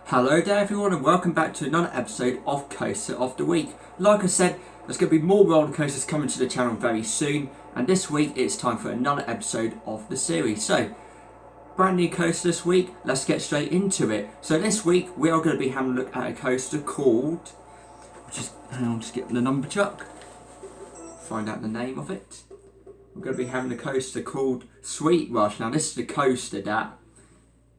Hello there everyone and welcome back to another episode of Coaster of the Week. Like I said, there's going to be more roller coasters coming to the channel very soon, and this week it's time for another episode of the series. So, brand new coaster this week, let's get straight into it. So this week we are going to be having a look at a coaster called, I'll just get the number chuck, find out the name of it. We're going to be having a coaster called Sweet Rush. Now this is the coaster that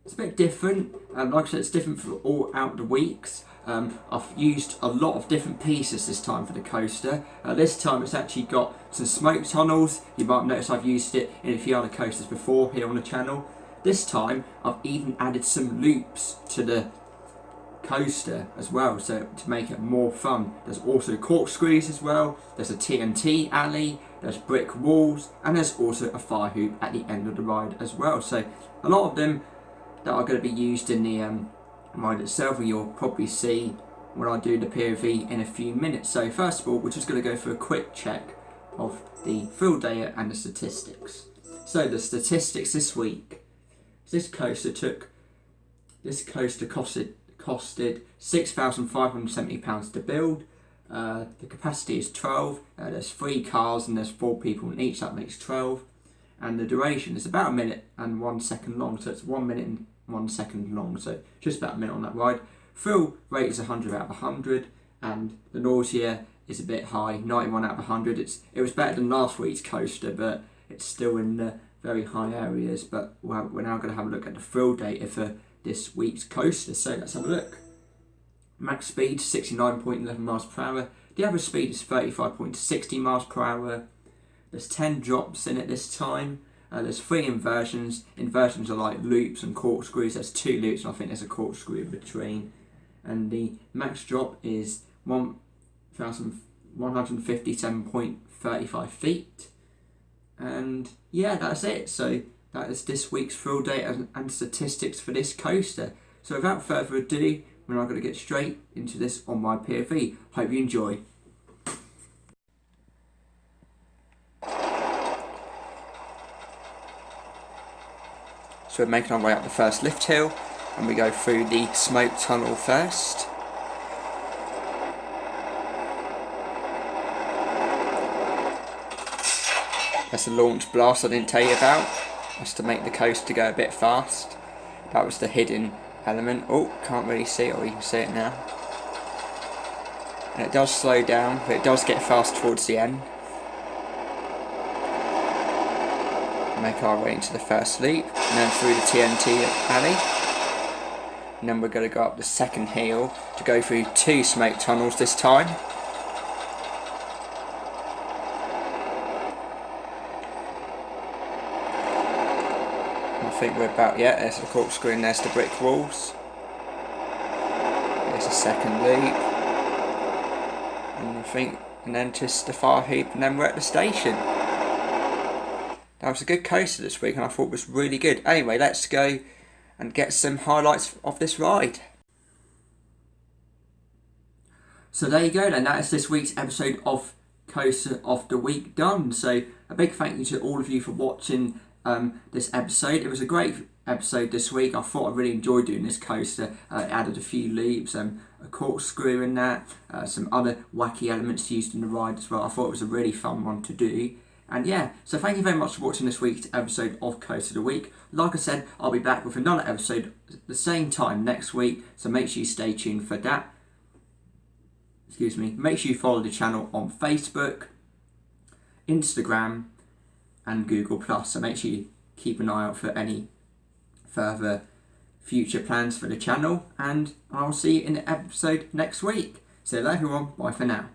it's a bit different. Like I said, it's different for all out the weeks. I've used a lot of different pieces this time for the coaster. This time it's actually got some smoke tunnels. You might have noticed I've used it in a few other coasters before here on the channel. This time I've even added some loops to the coaster as well, so to make it more fun. There's also corkscrews as well, there's a TNT alley, there's brick walls, and there's also a fire hoop at the end of the ride as well. So a lot of them that are going to be used in the ride itself, and you'll probably see when I do the POV in a few minutes. So first of all, we're just going to go for a quick check of the field data and the statistics. So the statistics this week, this coaster costed £6,570 to build. The capacity is 12. There's 3 cars and there's 4 people in each, that makes 12. And the duration is about 1 minute and 1 second long, so it's 1 minute and 1 second long, so just about a minute on that ride. Thrill rate is 100 out of 100, and the nausea is a bit high, 91 out of 100. It was better than last week's coaster, but it's still in the very high areas. But we're now going to have a look at the thrill data for this week's coaster, so let's have a look. Max speed 69.11 miles per hour. The average speed is 35.60 miles per hour. There's 10 drops in it this time. There's 3 inversions. Inversions are like loops and corkscrews. There's 2 loops and I think there's a corkscrew in between. And the max drop is 1,157.35 feet. And yeah, that's it. So that is this week's thrill data and statistics for this coaster. So without further ado, we're now going to get straight into this on my POV. Hope you enjoy. So we're making our way up the first lift hill, and we go through the smoke tunnel first. That's a launch blast I didn't tell you about. That's to make the coaster go a bit fast. That was the hidden element. Oh, can't really see it, or you can see it now. And it does slow down, but it does get fast towards the end. Make our way into the first loop, and then through the TNT alley. And then we're going to go up the second hill to go through 2 smoke tunnels this time. I think we're about, yeah, there's the corkscrew and there's the brick walls. There's a second loop. And then just the fire hoop, and then we're at the station. That was a good coaster this week and I thought it was really good. Anyway, let's go and get some highlights of this ride. So there you go then, that is this week's episode of Coaster of the Week done. So a big thank you to all of you for watching this episode. It was a great episode this week. I thought I really enjoyed doing this coaster. It added a few loops, a corkscrew in that, some other wacky elements used in the ride as well. I thought it was a really fun one to do. And yeah, so thank you very much for watching this week's episode of Coaster of the Week. Like I said, I'll be back with another episode at the same time next week, so make sure you stay tuned for that. Excuse me. Make sure you follow the channel on Facebook, Instagram, and Google+. So make sure you keep an eye out for any further future plans for the channel, and I'll see you in the episode next week. So everyone, bye for now.